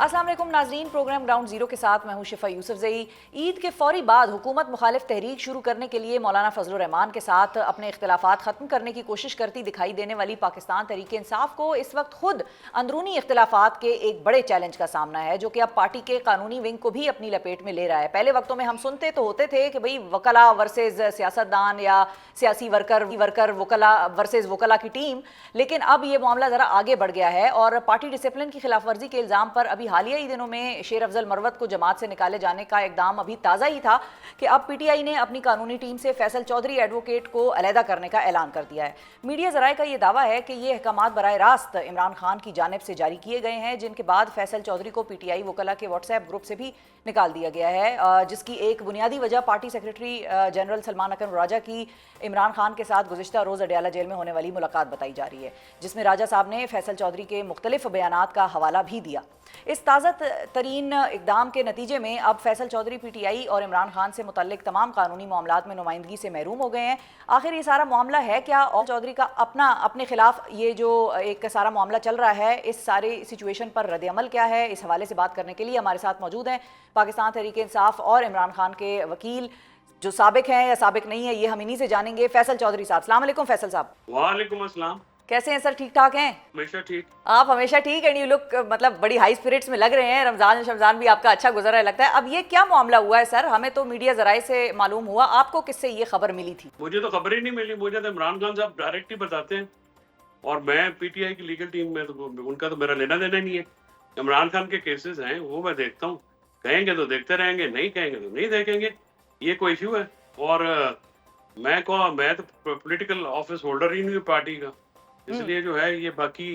अस्सलाम वालेकुम नाजरीन, प्रोग्राम ग्राउंड जीरो के साथ मैं हूं शिफा यूसुफजई। ईद के फौरी बाद हुकूमत मुखालिफ तहरीक शुरू करने के लिए मौलाना फजलुर रहमान के साथ अपने इख्तिलाफात ख़त्म करने की कोशिश करती दिखाई देने वाली पाकिस्तान तहरीक इंसाफ को इस वक्त खुद अंदरूनी इख्तिलाफात के एक बड़े चैलेंज का सामना है, जो कि अब पार्टी के कानूनी विंग को भी अपनी लपेट में ले रहा है। पहले वक्तों में हम सुनते तो होते थे कि भाई वकला वर्सेज सियासतदान या सियासी वर्कर वकला वर्सेज वकला की टीम, लेकिन अब ये मामला ज़रा आगे बढ़ गया है और पार्टी डिसिप्लिन की खिलाफ वर्जी के इल्ज़ाम पर अभी हालिया ही दिनों में शेर अफजल मरवत को जमात से निकाले जाने का इकदाम अभी ताज़ा ही था कि अब पीटीआई ने अपनी कानूनी टीम से फैसल चौधरी एडवोकेट को अलहदा करने का ऐलान कर दिया है। मीडिया ज़राए का यह दावा है कि ये अहकामात बराह रास्त इमरान खान की जानिब से जारी किए गए हैं, जिनके बाद फैसल चौधरी को पीटीआई वकला के व्हाट्सएप ग्रुप से भी निकाल दिया गया है, जिसकी एक बुनियादी वजह पार्टी सेक्रेटरी जनरल सलमान अकरम राजा की इमरान खान के साथ गुज़िश्ता रोज़ अडयाला जेल में होने वाली मुलाकात बताई जा रही है, जिसमें राजा साहब ने फैसल चौधरी के मुख्तलिफ बयानात का हवाला भी दिया। इस ताज़ा तरीन इकदाम के नतीजे में अब फैसल चौधरी पीटीआई और इमरान खान से मुतल्लिक तमाम कानूनी मामलात में नुमाइंदगी से महरूम हो गए हैं। आखिर ये सारा मामला है क्या, और चौधरी का अपने खिलाफ ये जो एक सारा मामला चल रहा है, इस सारे सिचुएशन पर रद्द-ए-अमल क्या है, इस हवाले से बात करने के लिए हमारे साथ मौजूद हैं पाकिस्तान तहरीक इंसाफ और इमरान खान के वकील, जो साबिक हैं या साबिक नहीं है ये हम इन्हीं से जानेंगे। फैसल चौधरी साहब, अस्सलाम वालेकुम। फैसल साहब, वालेकुम अस्सलाम। कैसे हैं सर? ठीक ठाक हैं? हमेशा ठीक। आप हमेशा ठीक है। यू लुक मतलब बड़ी हाई स्पिरिट्स में लग रहे हैं। रमजान भी आपका अच्छा गुजर रहा है लगता है। अब ये क्या मामला हुआ है सर? हमें तो मीडिया जराए से मालूम हुआ, आपको किससे ये खबर मिली थी? मुझे तो खबर ही नहीं मिली, मुझे तो इमरान खान साहब डायरेक्ट ही बताते हैं और मैं पीटीआई की लीगल टीम में, तो उनका तो मेरा लेना देना नहीं है। इमरान खान के केसेस हैं वो मैं देखता हूँ, कहेंगे तो देखते रहेंगे, नहीं कहेंगे तो नहीं देखेंगे, ये कोई इशू है। और मैं तो पॉलिटिकल ऑफिस होल्डर ही नहीं हूँ पार्टी का, इसलिए जो है ये बाकी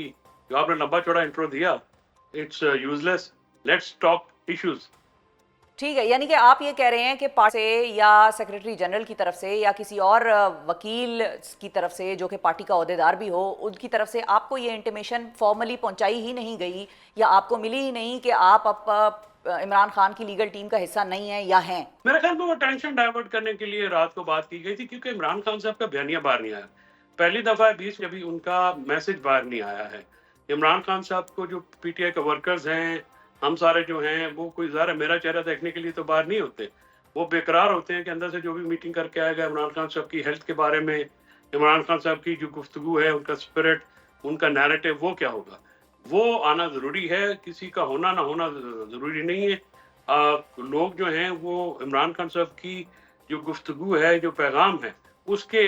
जो आपने लंबा चौड़ा इंट्रो दिया, it's useless. Let's talk issues. ठीक है, यानी कि आप ये कह रहे हैं कि पार्टी से या सेक्रेटरी जनरल की तरफ से या किसी और वकील की तरफ से जो कि पार्टी का ओहदेदार भी हो, उनकी तरफ से आपको ये इंटीमेशन फॉर्मली पहुंचाई ही नहीं गई या आपको मिली ही नहीं कि आप अब इमरान खान की लीगल टीम का हिस्सा नहीं है या हैं? मेरे ख्याल में वो टेंशन डाइवर्ट करने के लिए रात को बात की गई थी, क्योंकि इमरान खान साहब का बयानिया बाहर नहीं आया। पहली दफा 20 जब उनका मैसेज बाहर नहीं आया है। इमरान खान साहब को जो पीटीआई के वर्कर्स हैं, हम सारे जो हैं, वो कोई ज़ाहिर है मेरा चेहरा देखने के लिए तो बाहर नहीं होते, वो बेकरार होते हैं कि अंदर से जो भी मीटिंग करके आएगा इमरान खान साहब की हेल्थ के बारे में, इमरान खान साहब की जो गुफ्तगू है, उनका स्पिरिट, उनका नैरेटिव, वो क्या होगा। वो आना ज़रूरी है, किसी का होना ना होना ज़रूरी नहीं है। लोग जो हैं वो इमरान खान साहब की जो गुफ्तगू है, जो पैगाम है, उसके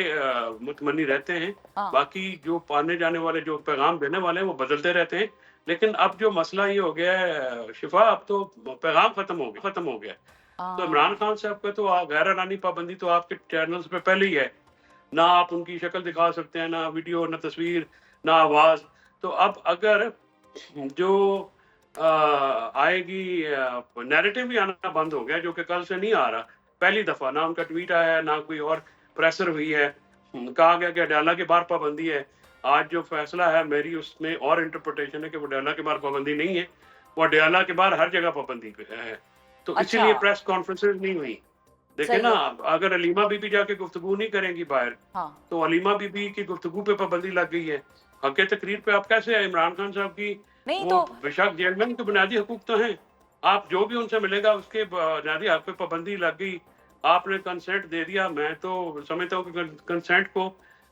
मुतमनी रहते हैं। बाकी जो आने जाने वाले जो पैगाम देने वाले हैं वो बदलते रहते हैं। लेकिन अब जो मसला ये हो गया है शिफा, अब तो पैगाम खत्म हो गया। तो इमरान खान साहब का तो गैर एलानी पाबंदी तो आपके चैनल्स पे पहले ही है, ना आप उनकी शक्ल दिखा सकते हैं, ना वीडियो, ना तस्वीर, ना आवाज। तो अब अगर जो आएगी, नैरेटिव भी आना बंद हो गया, जो कि कल से नहीं आ रहा। पहली दफा ना उनका ट्वीट आया है, ना कोई और प्रेशर हुई है। कहा गया कि अडयाला के बाहर पाबंदी है। आज जो फैसला है मेरी उसमें और इंटरप्रिटेशन है कि वो अडयाला के बाहर पाबंदी नहीं है, वो अडयाला के बाहर हर जगह पाबंदी पे है। तो अच्छा, इसीलिए प्रेस कॉन्फ्रेंसेस नहीं हुई। देखे ना, है। अगर अलीमा बीबी जाके गुफ्तगू नहीं करेंगी बाहर, हाँ। तो अलीमा बीबी की गुफ्तगू पे पाबंदी लग गई है। हक तकरीर पे आप कैसे, इमरान खान साहब की नहीं वो तो बेशक जेल में उनके बुनियादी हकूक तो हैं, आप जो भी उनसे मिलेगा उसके बुनियादी हक पे पाबंदी लग गई। आपने कंसेंट दे दिया। मैं तो समझता हूँ कि कंसेंट को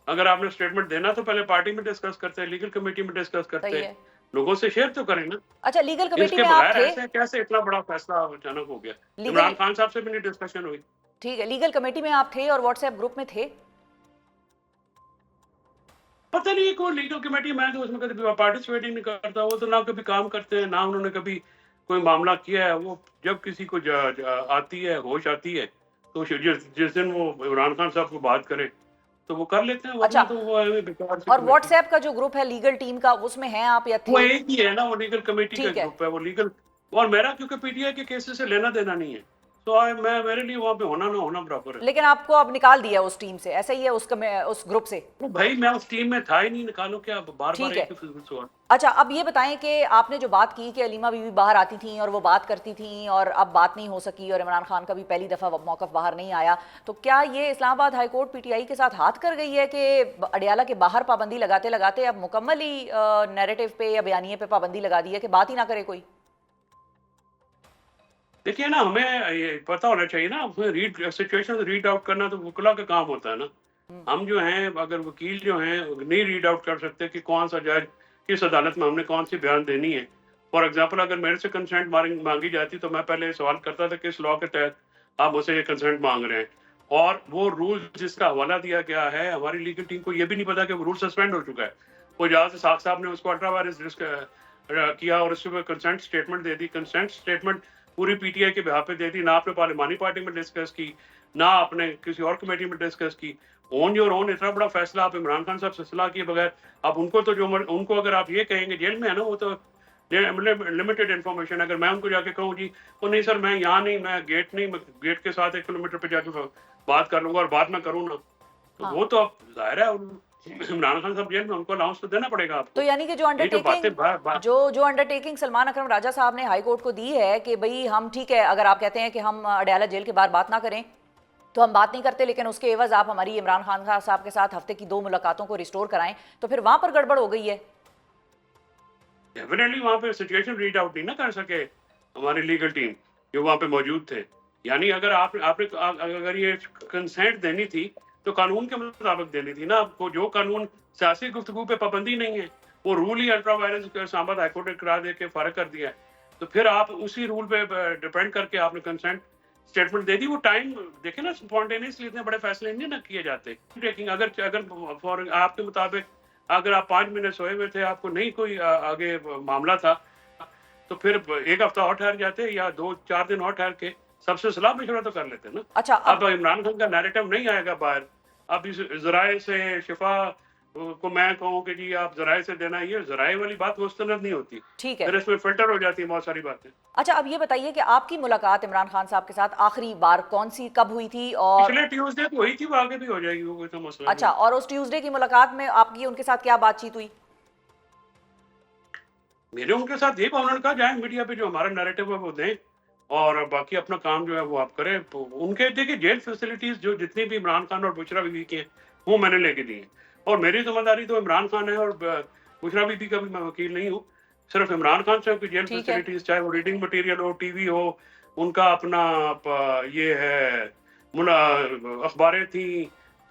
अगर आपने स्टेटमेंट देना तो पहले पार्टी में डिस्कस करते हैं, लीगल कमेटी में डिस्कस करते हैं, लोगों से शेयर तो करें ना। अच्छा, लीगल कमेटी इसके में आप बगैर थे? ऐसे कैसे इतना बड़ा फैसला अचानक हो गया? लीगल इमरान खान साहब से भी नहीं डिस्कशन हुई। ठीक है, लीगल कमेटी में आप थे और व्हाट्सएप ग्रुप में थे? पता नहीं कोई लीगल कमेटी, मैं तो उसमें कभी पार्टिसिपेट ही नहीं करता। वो तो ना कभी काम करते हैं, ना उन्होंने कभी कोई मामला किया है। वो जब किसी को आती है, होश आती है, तो जिस दिन वो इमरान खान साहब को बात करें तो वो कर लेते हैं। अच्छा, तो वो बेकार सी और कमेटी। व्हाट्सएप का जो ग्रुप है लीगल टीम का, उसमें हैं आप या वो थे? एक ही है ना, वो लीगल कमेटी का ठीक है, ग्रुप है, वो लीगल। और मेरा क्योंकि पीटीआई के केसेस से लेना देना नहीं है, तो मैं, मेरे लिए वहाँ पे होना ना होना बराबर है। लेकिन आपको अब निकाल दिया उस टीम से, ऐसा ही है? उस ग्रुप से? तो भाई मैं उस टीम में था ही नहीं, निकालो क्या बार बार ठीक है। एक ही सवाल। अच्छा, अब ये बताएं कि आपने जो बात की कि अलीमा बीवी बाहर आती थी और वो बात करती थी और अब बात नहीं हो सकी और इमरान खान का भी पहली दफ़ा मौक़िफ़ बाहर नहीं आया, तो क्या ये इस्लामाबाद हाई कोर्ट पीटीआई के साथ हाथ कर गई है कि अडयाला के बाहर पाबंदी लगाते लगाते अब मुकम्मल ही नैरेटिव पे या बयानिए पे पाबंदी लगा दी है कि बात ही ना करे कोई? देखिए ना, हमें ये पता होना चाहिए ना, हमें सिचुएशन रीड आउट करना तो वकीला का काम होता है ना। हम्म। हम जो हैं, अगर वकील जो हैं नहीं रीड आउट कर सकते कि कौन सा जज किस अदालत में हमने कौन सी बयान देनी है। फॉर एग्जांपल, अगर मेरे से कंसेंट मांगी जाती तो मैं पहले सवाल करता था किस लॉ के तहत आप मुझसे ये कंसेंट मांग रहे हैं, और वो रूल जिसका हवाला दिया गया है, हमारी लीगल टीम को ये भी नहीं पता कि वो रूल सस्पेंड हो चुका है। वो जहाँ से साख साहब ने उसको अल्ट्रा वायरस रिस्क किया और उसके ऊपर कंसेंट स्टेटमेंट दे दी। कंसेंट स्टेटमेंट पूरी पीटीआई के बिहाफ पे दे दी, ना आपने पार्लिमानी पार्टी में डिस्कस की, ना आपने किसी और कमेटी में डिस्कस की। ऑन योर ओन इतना बड़ा फैसला आप इमरान खान साहब से सलाह किए बगैर, अब उनको तो जो उनको अगर आप ये कहेंगे जेल में है ना, वो तो लिमिटेड इन्फॉर्मेशन। अगर मैं उनको जाके कहूँ जी वो नहीं सर मैं यहाँ नहीं, मैं गेट के साथ 1 किलोमीटर पे जाके बात कर लूंगा और बात मैं करूँ ना, तो हाँ। वो तो अब जाहिर है इमरान खान साहब जेल में, उनको अलाउंस तो देना पड़ेगा तो आपको। यानी कि जो ये जो बातें अंडरटेकिंग जो अंडरटेकिंग सलमान अकरम राजा साहब ने हाई कोर्ट को दी है कि भाई हम ठीक है, अगर आप कहते हैं कि हम अडयाला जेल के बाहर बात ना करें तो हम बात नहीं करते, लेकिन उसके एवज आप हमारी इमरान खान साहब के साथ हफ्ते की 2 मुलाकातों को रिस्टोर कराएं, तो फिर वहां पर गड़बड़ हो गई है। डेफिनेटली वहां पे सिचुएशन रीड आउट नहीं ना कर सके हमारी लीगल टीम जो वहां पे मौजूद थे। यानी अगर आपने अगर ये कंसेंट देनी थी तो कानून के मुताबिक देनी थी ना आपको। जो कानून सियासी गुफ्तगू पे पाबंदी नहीं है, वो रूल ही अल्ट्रा वायरस इस्लामाबाद हाईकोर्ट ने करार दे के फारिग कर दिया है। तो फिर आप उसी रूल पे डिपेंड करके आपने कंसेंट स्टेटमेंट दे दी। वो टाइम देखे ना, स्पॉन्टेनियसली इतने बड़े फैसले नहीं ना किए जाते। टेकिंग अगर अगर फॉर आपके मुताबिक अगर आप 5 महीने सोए हुए थे, आपको नहीं कोई आगे मामला था, तो फिर 1 हफ्ता और ठहर जाते या 2-4 दिन और ठहर के सबसे सलाह मशवरा तो कर लेते ना। अच्छा, अब इमरान खान का नैरेटिव नहीं आएगा बाहर। अब इस जराए से शिफा को मैं कहूँ कि जी आप जराए से देना, ये जराए वाली बात मुस्तनद नहीं होती, ठीक है। फिर इसमें फिल्टर हो जाती है बहुत सारी बातें। अच्छा, अब ये बताइए कि आपकी मुलाकात इमरान खान साहब के साथ आखिरी बार कौन सी कब हुई थी? और पिछले ट्यूसडे तो हुई थी, वो आगे भी हो जाएगी, वो कोई तो मसला नहीं। अच्छा, और उस ट्यूसडे की मुलाकात में आपकी उनके साथ क्या बातचीत हुई? मेरे उनके साथ यही उन्होंने कहा जाए मीडिया पे जो हमारा नैरेटिव है वो दें और बाकी अपना काम जो है वो आप करें। तो उनके देखिए जेल फैसिलिटीज जो जितनी भी इमरान खान और बुशरा बीबी की हैं वो मैंने लेके दी हैं, और मेरी जिम्मेदारी तो इमरान खान है और बुशरा बीबी का भी मैं वकील नहीं हूँ। सिर्फ इमरान खान साहब की जेल ठीक है। फैसिलिटीज, चाहे वो रीडिंग मटेरियल हो, टीवी हो, उनका अपना ये है अखबारें थी,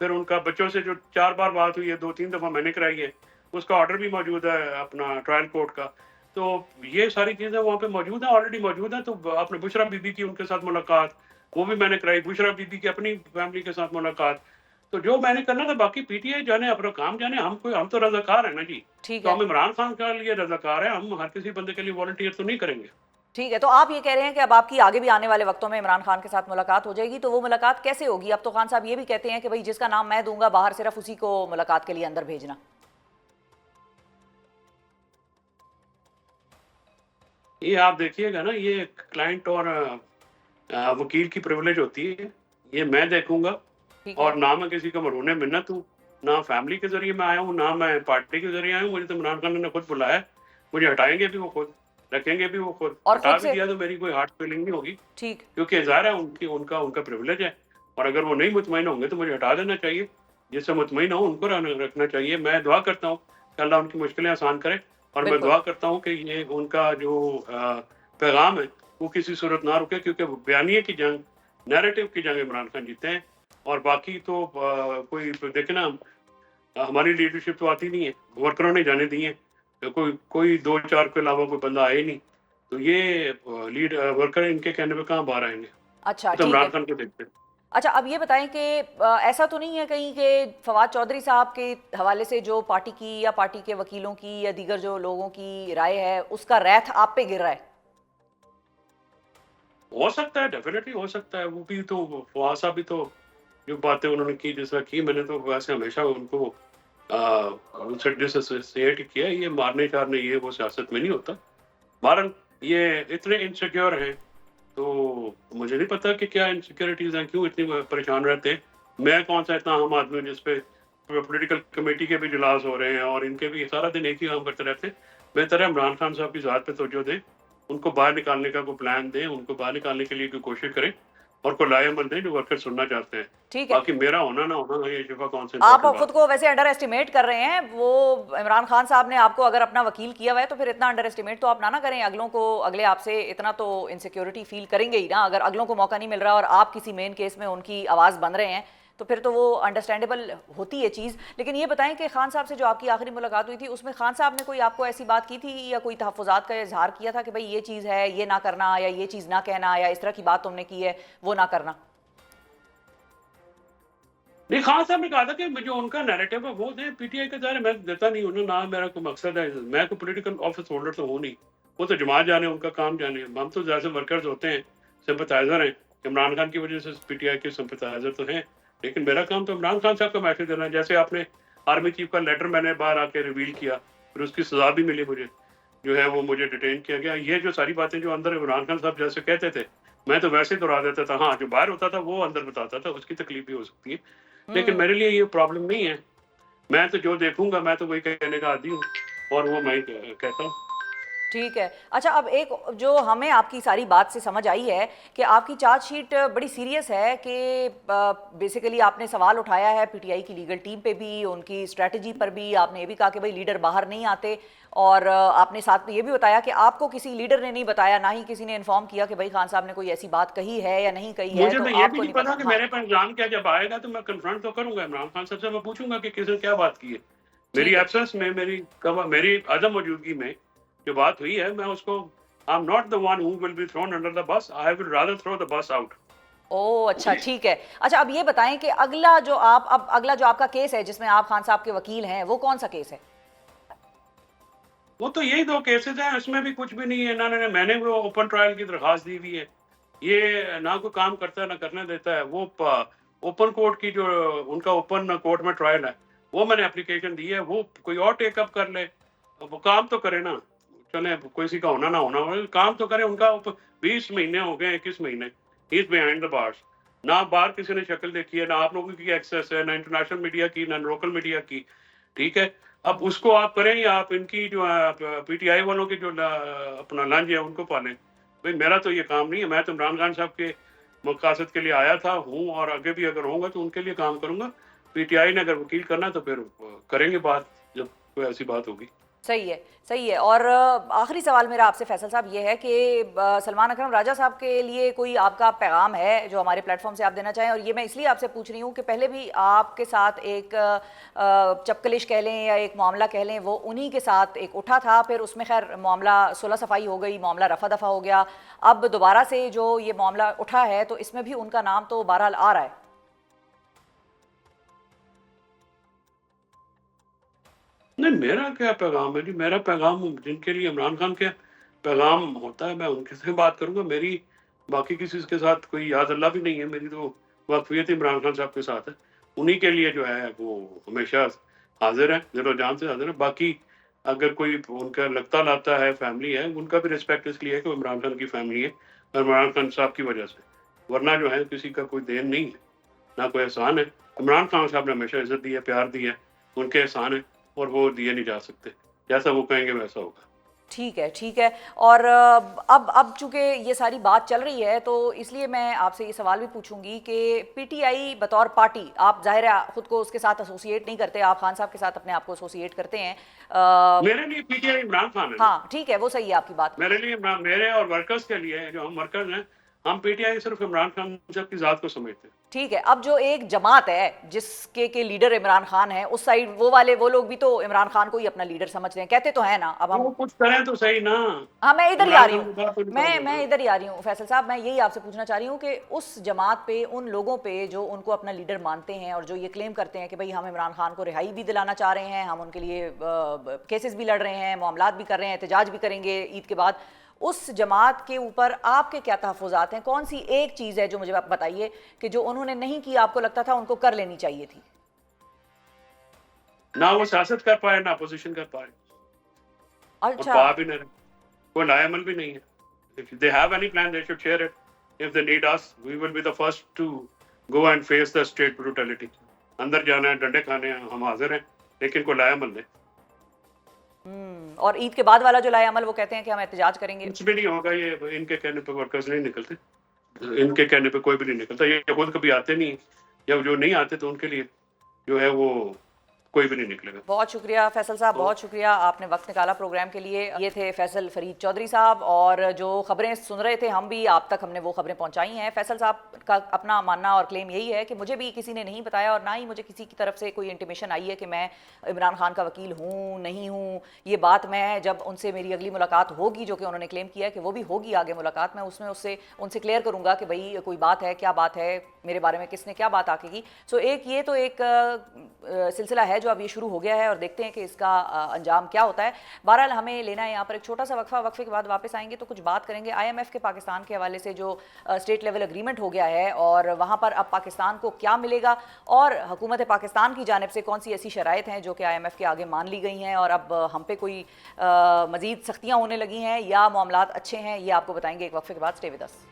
फिर उनका बच्चों से जो 4 बार बात हुई है, 2-3 दफा मैंने कराई है, उसका ऑर्डर भी मौजूद है अपना ट्रायल कोर्ट का। तो ये सारी चीज़ें वहाँ पे मौजूद हैं, ऑलरेडी मौजूद हैं। तो आपने बुशरा बीबी की उनके साथ मुलाकात, वो भी मैंने कराई, बुशरा बीबी की अपनी फैमिली के साथ मुलाकात। तो जो मैंने करना था, बाकी पीटीआई जाने अपना काम जाने, हम तो रज़ाकार हैं ना जी। ठीक तो है। हम इमरान खान के लिए रज़ाकार हैं, हम हर किसी बंदे के लिए वॉलंटियर तो नहीं करेंगे। ठीक है, तो आप ये कह रहे हैं कि अब आपकी आगे भी आने वाले वक्तों में इमरान खान के साथ मुलाकात हो जाएगी, तो वो मुलाकात कैसे होगी? अब तो खान साहब ये भी कहते हैं कि भाई जिसका नाम मैं दूंगा बाहर, सिर्फ उसी को मुलाकात के लिए अंदर भेजना। ये आप देखिएगा ना, ये क्लाइंट और वकील की प्रिविलेज होती है, ये मैं देखूंगा। ठीक और है। ना मैं किसी का मरहून मिन्नत हूँ, ना फैमिली के जरिए मैं आया हूँ, ना मैं पार्टी के जरिए आया हूँ। मुझे तो इमरान खान ने खुद बुलाया है, मुझे हटाएंगे भी वो खुद, रखेंगे भी वो खुद। और हटा खुद भी से दिया तो मेरी कोई हार्ट फीलिंग नहीं होगी, ठीक। क्योंकि ज़ाहिर है उनकी उनका उनका प्रिविलेज है। और अगर वो नहीं मुतमईन होंगे तो मुझे हटा देना चाहिए। जिससे मुतमईन हो उनको रखना चाहिए। मैं दुआ करता हूँ कि अल्लाह उनकी मुश्किलें आसान करे, और मैं बिल्कुल। दुआ करता हूँ कि ये उनका जो पैगाम है वो किसी सूरत ना रुके, क्योंकि बयानिए की जंग, नैरेटिव की जंग इमरान खान जीते हैं। और बाकी तो कोई देखे ना, हमारी लीडरशिप तो आती नहीं है, वर्करों ने जाने दी है, तो कोई 2-4 के अलावा कोई बंदा आए नहीं। तो ये लीड वर्कर इनके कहने पे कहाँ बाहर आएंगे? अच्छा, तो ठीक इमरान है। खान को देखते हैं। अच्छा, अब ये बताएं कि ऐसा तो नहीं है कहीं कि फवाद चौधरी साहब के हवाले से जो पार्टी की या पार्टी के वकीलों की या दीगर जो लोगों की राय है, उसका रैथ आप पे गिर रहा है? हो सकता है, डेफिनेटली हो सकता है। वो भी तो फवाद साहब भी तो जो बातें उन्होंने की, जैसा की, मैंने तो वैसे हमेशा उनको उनसे डिसोसिएट किया। ये मारने चारने ये वो सियासत में नहीं होता। बहरहाल ये इतने इनसिक्योर हैं, तो मुझे नहीं पता कि क्या इनसिक्योरिटीज हैं, क्यों इतनी परेशान रहते हैं। मैं कौन सा इतना आम आदमी हूं जिस पे पॉलिटिकल कमेटी के भी इजलास हो रहे हैं और इनके भी सारा दिन एक ही काम करते रहते हैं। बेहतर है इमरान खान साहब की ज़ात पे तवज्जो दें, उनको बाहर निकालने का कोई प्लान दें, उनको बाहर निकालने के लिए कोई कोशिश करें। और कोई लाएमंद नहीं जो वर्कर सुनना चाहते हैं। ठीक है, बाकी मेरा होना ना होना ये शिफा कौन से आप इम्पोर्टेंट खुद बात। को वैसे अंडर एस्टिमेट कर रहे हैं। वो इमरान खान साहब ने आपको अगर अपना वकील किया हुआ है तो फिर इतना अंडर एस्टिमेट तो आप ना करें अगलों को। अगले आपसे इतना तो इनसिक्योरिटी फील करेंगे ही ना, अगर अगलों को मौका नहीं मिल रहा और आप किसी मेन केस में उनकी आवाज़ बन रहे हैं तो फिर तो वो अंडरस्टैंडेबल होती है चीज़। लेकिन ये बताएं कि खान साहब से जो आपकी आखिरी मुलाकात हुई थी उसमें खान साहब ने कोई आपको ऐसी बात की थी या कोई तहफ़्फ़ुज़ात का इजहार किया था कि भाई ये चीज़ है, ये ना करना, या ये चीज़ ना कहना, या इस तरह की बात तुमने की है वो ना करना? नहीं, खान साहब ने कहा था कि जो उनका नैरेटिव है वो दे, पीटीआई का दायरा मैं देता नहीं हूँ ना, मेरा कोई मकसद है, मैं कोई पॉलिटिकल ऑफिस होल्डर तो हूँ नहीं। वो तो जमात जाने, उनका काम जाने। हम तो जैसे वर्कर्स होते हैं, सिंपथाइजर हैं। इमरान खान की वजह से पीटीआई के सिंपथाइजर तो हैं, लेकिन मेरा काम तो इमरान खान साहब का मैसेज देना है। जैसे आपने आर्मी चीफ का लेटर मैंने बाहर आके रिवील किया, फिर उसकी सजा भी मिली मुझे, जो है वो मुझे डिटेन किया गया। ये जो सारी बातें जो अंदर इमरान खान साहब जैसे कहते थे, मैं तो वैसे दोहरा देता था। हाँ, जो बाहर होता था वो अंदर बताता था, उसकी तकलीफ भी हो सकती है, लेकिन मेरे लिए ये प्रॉब्लम नहीं है। मैं तो जो देखूंगा मैं तो वही कहने का आदी हूँ, और वो मैं कहता हूँ। ठीक है। अच्छा, अब एक जो हमें आपकी सारी बात से समझ आई है कि आपकी चार्जशीट बड़ी सीरियस है कि बेसिकली आपने सवाल उठाया है पीटीआई की लीगल टीम पे भी, उनकी स्ट्रेटजी पर भी। आपने ये भी कहा कि भाई लीडर बाहर नहीं आते, और आपने साथ में ये भी बताया कि आपको किसी लीडर ने नहीं बताया, ना ही किसी ने इन्फॉर्म किया कि भाई खान साहब ने कोई ऐसी बात कही है या नहीं कही है, मुझे तो तो ये भी आपको नहीं नहीं पता पता। कि हाँ, मेरे पर इल्जाम क्या, जब आएगा तो मैं कन्फ्रंट तो करूंगा इमरान खान साहब से। मैं पूछूंगा कि किसने क्या बात की है। मेरी ठीक है। एब्सेंस में, मेरी अदम मौजूदगी में जो बात हुई है, मैं उसको, I am not the one who will be thrown under the bus, I will rather throw the bus out. Oh अच्छा, ठीक है। अच्छा, अब ये बताएं कि अगला जो आपका केस है जिसमें आप खान साहब के वकील हैं, वो कौन सा केस है? वो तो यही दो केसेस हैं, इसमें भी कुछ भी नहीं है। ना मैंने वो ओपन ट्रायल की दरखास्त दी हुई है, ये ना कोई काम करता है ना करने देता है। वो ओपन कोर्ट की जो उनका ओपन कोर्ट में ट्रायल है, वो मैंने एप्लीकेशन दी है। वो कोई और टेकअप कर ले, वो काम तो करे ना। चले किसी का होना ना होना, काम तो करे। उनका 20 महीने हो गए, 21 महीने he is behind the bars. ना बाहर किसी ने शक्ल देखी है, ना आप लोगों की एक्सेस है, ना इंटरनेशनल मीडिया की, ना लोकल मीडिया की। ठीक है, अब उसको आप करें या आप इनकी जो पीटीआई वालों की जो अपना लंच है उनको पालें। भाई मेरा तो ये काम नहीं है। मैं तो इमरान खान साहब के मकासद के लिए आया था, हूँ, और आगे भी अगर होऊंगा तो उनके लिए काम करूंगा। पीटीआई ने अगर वकील करना तो फिर करेंगे बात, जब कोई ऐसी बात होगी। सही है, सही है। और आखिरी सवाल मेरा आपसे फैसल साहब ये है कि सलमान अकरम राजा साहब के लिए कोई आपका पैगाम है जो हमारे प्लेटफॉर्म से आप देना चाहें? और ये मैं इसलिए आपसे पूछ रही हूँ कि पहले भी आपके साथ एक चपकलिश कह लें या एक मामला कह लें, वो उन्हीं के साथ एक उठा था, फिर उसमें खैर मामला सुलह सफाई हो गई, मामला रफा दफा हो गया। अब दोबारा से जो ये मामला उठा है तो इसमें भी उनका नाम तो बहरहाल आ रहा है। नहीं, मेरा क्या पैगाम है जी? मेरा पैगाम जिनके लिए इमरान खान के पैगाम होता है मैं उनके से बात करूंगा। मेरी बाकी किसी के साथ कोई याद अल्लाह भी नहीं है। मेरी तो वाकफियत इमरान खान साहब के साथ है। उन्हीं के लिए जो है वो हमेशा हाजिर है, दिलो जान से हाजिर है। बाकी अगर कोई उनका लगता लाता है फैमिली है, उनका भी रिस्पेक्ट इसलिए है कि वो इमरान खान की फैमिली है, और इमरान खान साहब की वजह से। वरना जो है किसी का कोई देन नहीं है, ना कोई एहसान है। इमरान खान साहब ने हमेशा इज्जत दी है, प्यार दिया है, उनके एहसान है, और वो दिए नहीं जा सकते। जैसा वो कहेंगे वैसा होगा। ठीक है, ठीक है। और अब चूंकि ये सारी बात चल रही है तो इसलिए मैं आपसे ये सवाल भी पूछूंगी कि पीटीआई बतौर पार्टी, आप जाहिर है खुद को उसके साथ एसोसिएट नहीं करते, आप खान साहब के साथ अपने आप को एसोसिएट करते हैं। मेरे लिए पीटीआई इमरान खान है ना। हाँ ठीक है, वो सही है आपकी बात। मेरे लिए मेरे और वर्कर्स के लिए, जो हम वर्कर्स हैं, हम पीटीआई सिर्फ इमरान खान साहब की जात को समझते हैं। ठीक है, अब जो एक जमात है जिसके के लीडर इमरान खान है, उस साइड वो लोग भी तो इमरान खान को ही अपना लीडर समझते हैं, कहते तो है ना। अब हम, वो कुछ करें तो सही ना। हाँ मैं इधर ही आ इमरान रही खान हूँ, के साथ कोई मैं नहीं। इधर ही आ रही हूँ फैसल साहब। मैं यही आपसे पूछना चाह रही हूँ कि उस जमात पे, उन लोगों पे जो उनको अपना लीडर मानते हैं और जो ये क्लेम करते हैं कि भाई हम इमरान खान को रिहाई भी दिलाना चाह रहे हैं, हम उनके लिए केसेस भी लड़ रहे हैं, मामलात भी कर रहे हैं, एहतजाज भी करेंगे ईद के बाद, उस जमात के ऊपर आपके क्या तहफ़्फ़ुज़ात हैं? कौन सी एक चीज़ है जो मुझे आप बताइए कि जो उन्होंने नहीं की, आपको लगता था उनको कर लेनी चाहिए थी? ना वो सियासत कर पाए, ना अपोजिशन कर पाए, और अच्छा। पा भी नहीं रहे। कोई लाएमल भी नहीं है। If they have any plan, they should share it. If they need us, we will be the first to go and face the state brutality. अंदर जाना है, डंडे खाने हैं, हम हाजिर हैं, लेकिन कोई लाएमल नहीं। और ईद के बाद वाला जो लाए अमल, वो कहते हैं कि हम एहतजाज करेंगे। कुछ भी नहीं होगा, ये इनके कहने पर वर्कर्स नहीं निकलते। इनके कहने पे कोई भी नहीं निकलता। ये खुद कभी आते नहीं, या जो नहीं आते तो उनके लिए जो है वो कोई भी नहीं निकलेगा। बहुत शुक्रिया फैसल साहब, तो बहुत शुक्रिया, आपने वक्त निकाला प्रोग्राम के लिए। ये थे फैसल फरीद चौधरी साहब, और जो खबरें सुन रहे थे हम भी, आप तक हमने वो खबरें पहुंचाई हैं। फैसल साहब का अपना मानना और क्लेम यही है कि मुझे भी किसी ने नहीं बताया, और ना ही मुझे किसी की तरफ से कोई इंटीमेशन आई है कि मैं इमरान खान का वकील हूँ नहीं हूँ। ये बात मैं जब उनसे मेरी अगली मुलाकात होगी, जो कि उन्होंने क्लेम किया है कि वो भी होगी आगे मुलाकात, मैं उसमें उससे उनसे क्लियर करूँगा कि भाई कोई बात है, क्या बात है, मेरे बारे में किसने क्या बात आके की। सो ये तो एक सिलसिला है जो अब ये शुरू हो गया है, और देखते हैं कि इसका अंजाम क्या होता है। बहरहाल हमें लेना है यहाँ पर एक छोटा सा वक्फा, वक्फे के बाद वापस आएंगे तो कुछ बात करेंगे आईएमएफ के पाकिस्तान के हवाले से जो स्टेट लेवल एग्रीमेंट हो गया है, और वहाँ पर अब पाकिस्तान को क्या मिलेगा, और हुकूमत पाकिस्तान की जानिब से कौन सी ऐसी शराइत हैं जो कि आईएमएफ के आगे मान ली गई हैं, और अब हम पे कोई मज़ीद सख्तियाँ होने लगी हैं या मामलात अच्छे हैं, ये आपको बताएंगे एक वक्फे के बाद। Stay with us.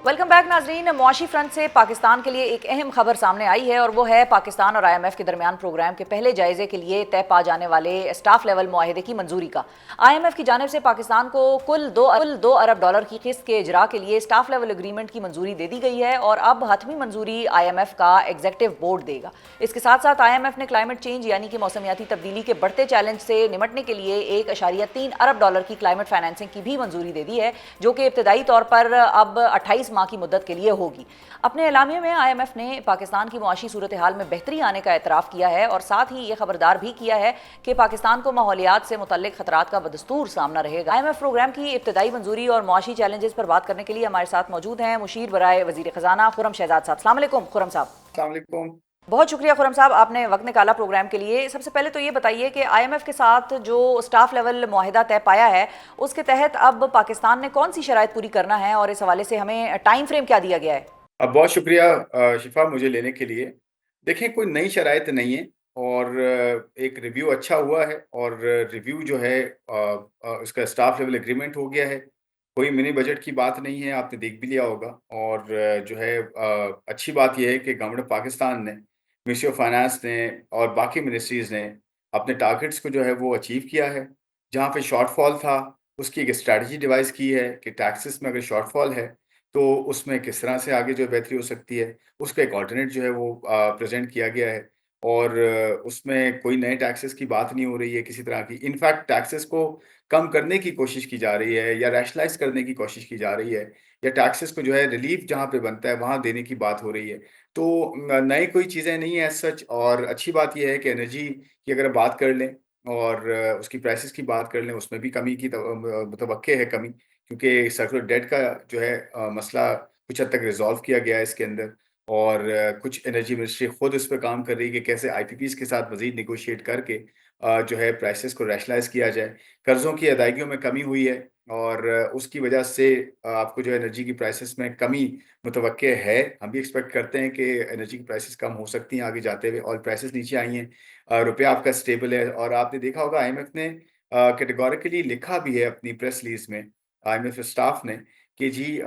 Welcome back नाजरीन। मुआशी फ्रंट से पाकिस्तान के लिए एक अहम खबर सामने आई है, और वो है पाकिस्तान और आईएमएफ के दरमियान प्रोग्राम के पहले जायजे के लिए तय पा जाने वाले स्टाफ लेवल मुआहदे की मंजूरी का। आईएमएफ की जानिब से पाकिस्तान को कुल 2 अरब डॉलर की किस्त के इजरा के लिए स्टाफ लेवल एग्रीमेंट की मंजूरी दे दी गई है, और अब हतमी मंजूरी आईएमएफ का एग्जीक्यूटिव बोर्ड देगा। इसके साथ साथ आईएमएफ ने क्लाइमेट चेंज यानी कि मौसमियाती तब्दीली के बढ़ते चैलेंज से निमटने के लिए 1.3 अरब डॉलर की क्लाइमेट फाइनेंसिंग की भी मंजूरी दे दी है, जो कि इब्तदाई तौर पर अब 28 माह की मुद्दत के लिए होगी। अपने एलामिये में आईएमएफ ने पाकिस्तान की मुआशी सूरत हाल में बेहतरी आने का एतराफ़ किया है, और साथ ही ये खबरदार भी किया है कि पाकिस्तान को माहौलियात से मुतल्लिक खतरात का बदस्तूर सामना रहेगा। आईएमएफ प्रोग्राम की इब्तदाई मंजूरी और मुआशी चैलेंजेस पर बात करने के लिए हमारे साथ मौजूद हैं मुशीर बराए वज़ीर ख़जाना खुर्रम शहजाद साहब। अस्सलाम वालेकुम खुर्रम साहब। अस्सलाम वालेकुम। बहुत शुक्रिया खुर्रम साहब, आपने वक्त निकाला प्रोग्राम के लिए। सबसे पहले तो ये बताइए कि आईएमएफ के साथ जो स्टाफ लेवल मुआहिदा तय पाया है, उसके तहत अब पाकिस्तान ने कौन सी शराइत पूरी करना है, और इस हवाले से हमें टाइम फ्रेम क्या दिया गया है? अब बहुत शुक्रिया शिफा मुझे लेने के लिए। देखें, कोई नई शराइत नहीं है, और एक रिव्यू अच्छा हुआ है, और रिव्यू जो है उसका स्टाफ लेवल एग्रीमेंट हो गया है। कोई मिनी बजट की बात नहीं है, आपने देख भी लिया होगा। और जो है अच्छी बात यह है कि गवर्नमेंट पाकिस्तान ने, मिनिस्ट्री ऑफ फाइनेंस ने और बाकी मिनिस्ट्रीज़ ने अपने टारगेट्स को जो है वो अचीव किया है। जहाँ पे शॉर्टफॉल था, उसकी एक स्ट्रैटेजी डिवाइस की है कि टैक्सेस में अगर शॉर्टफॉल है तो उसमें किस तरह से आगे जो है बेहतरी हो सकती है, उसका एक अल्टरनेट जो है वो प्रेज़ेंट किया गया है। और उसमें कोई नए टैक्सेस की बात नहीं हो रही है किसी तरह की। इनफैक्ट टैक्सेस को कम करने की कोशिश की जा रही है, या रैशनलाइज़ करने की कोशिश की जा रही है, या टैक्सेस को जो है रिलीफ़ जहाँ पे बनता है वहाँ देने की बात हो रही है। तो नई कोई चीज़ें नहीं है एज़ सच। और अच्छी बात ये है कि एनर्जी की अगर बात कर लें और उसकी प्राइसेस की बात कर लें, उसमें भी कमी की मुतवक्के है कमी। क्योंकि सर्कुलर डेट का जो है मसला कुछ हद तक रिज़ॉल्व किया गया है इसके अंदर। और कुछ एनर्जी मिनिस्ट्री खुद इस पे काम कर रही है कि कैसे आईपीपीज़ के साथ मज़ीद नेगोशिएट करके जो है प्राइसेस को रैशनलाइज़ किया जाए। कर्ज़ों की अदायगियों में कमी हुई है, और उसकी वजह से आपको जो है एनर्जी की प्राइसेस में कमी मुतवक्के है। हम भी एक्सपेक्ट करते हैं कि एनर्जी की प्राइसेस कम हो सकती हैं आगे जाते हुए। ऑयल प्राइसेस नीचे आई हैं, रुपया आपका स्टेबल है। और आपने देखा होगा आईएमएफ ने कैटेगोरिकली लिखा भी है अपनी प्रेस रिलीज़ में, आईएमएफ स्टाफ ने, कि जी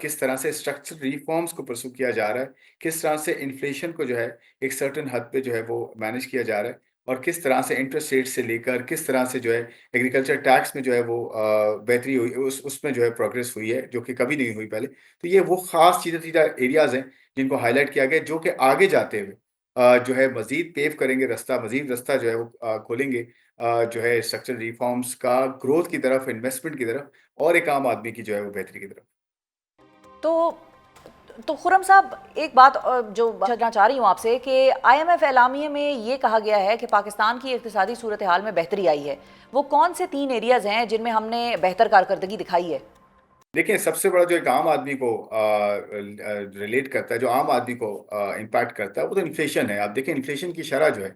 किस तरह से स्ट्रक्चरल रिफॉर्म्स को परस्यू किया जा रहा है, किस तरह से इन्फ्लेशन को जो है एक सर्टेन हद पे जो है वो मैनेज किया जा रहा है, और किस तरह से इंटरेस्ट रेट से लेकर किस तरह से जो है एग्रीकल्चर टैक्स में जो है वो बेहतरी हुई, उसमें जो है प्रोग्रेस हुई है, जो कि कभी नहीं हुई पहले। तो ये वो ख़ास सीधा-सीधा एरियाज़ हैं जिनको हाइलाइट किया गया है, जो कि आगे जाते हुए जो है मज़ीद पेव करेंगे रास्ता, मज़ीद रास्ता जो है वो खोलेंगे जो है स्ट्रक्चरल रिफॉर्म्स का, ग्रोथ की तरफ, इन्वेस्टमेंट की तरफ, और एक आम आदमी की जो है वो बेहतरी की तरफ। तो खुर्रम साहब, एक बात जो जानना चाह रही हूँ आपसे कि आईएमएफ एलामिये में ये कहा गया है कि पाकिस्तान की इक़्तिसादी सूरत हाल में बेहतरी आई है। वो कौन से 3 एरियाज़ हैं जिनमें हमने बेहतर कारकर्दगी दिखाई है? देखिए, सबसे बड़ा जो एक आम आदमी को रिलेट करता है, जो आम आदमी को इम्पैक्ट करता है, वो तो इन्फ्लेशन है। आप देखें, इन्फ्लेशन की शरह जो है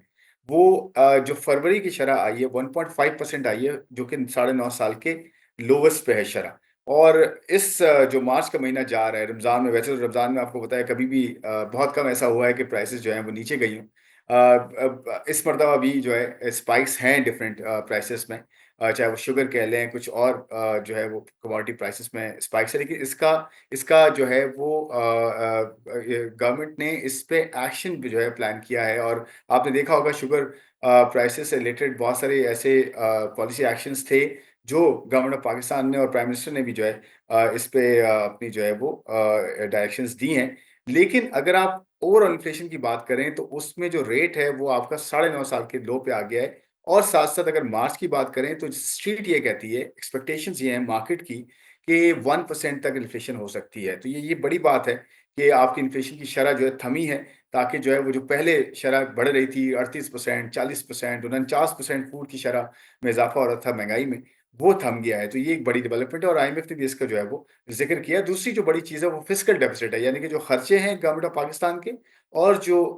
वो जो फरवरी की शरह आई है 1.5% आई है, जो कि 9.5 साल के लोवेस्ट पे है शरह। और इस जो मार्च का महीना जा रहा है, रमज़ान में, वैसे तो रमज़ान में आपको पता है कभी भी बहुत कम ऐसा हुआ है कि प्राइसेस जो हैं वो नीचे गई हों। अब इस मरतबा भी जो है स्पाइक्स हैं डिफरेंट प्राइसेस में। चाहे वो शुगर कह लें, कुछ और जो है वो कमोडिटी प्राइसेस में स्पाइक्स है। लेकिन इसका इसका जो है वो गवर्नमेंट ने इस पे एक्शन भी जो है प्लान किया है। और आपने देखा होगा शुगर प्राइसेस से रिलेटेड बहुत सारे ऐसे पॉलिसी एक्शंस थे जो गवर्नमेंट ऑफ पाकिस्तान ने और प्राइम मिनिस्टर ने भी जो है इस पे अपनी जो है वो डायरेक्शंस दी हैं। लेकिन अगर आप ओवरऑल इन्फ्लेशन की बात करें तो उसमें जो रेट है वो आपका 9.5 साल के लो पे आ गया है। और साथ साथ अगर मार्च की बात करें तो स्ट्रीट ये कहती है, एक्सपेक्टेशंस ये हैं मार्केट की, कि 1% तक इन्फ्लेशन हो सकती है। तो ये बड़ी बात है कि आपकी इन्फ्लेशन की शरह जो है थमी है, ताकि जो है वो जो पहले शरह बढ़ रही थी 38%, 40%, 49% फूड की शरह में इजाफा हो रहा था महंगाई में, वो थम गया है। तो ये एक बड़ी डेवलपमेंट है और आईएमएफ ने भी इसका जो है वो जिक्र किया। दूसरी जो बड़ी चीज़ है वो फिस्कल डेफिसिट है, यानी कि जो खर्चे हैं गवर्नमेंट ऑफ पाकिस्तान के और जो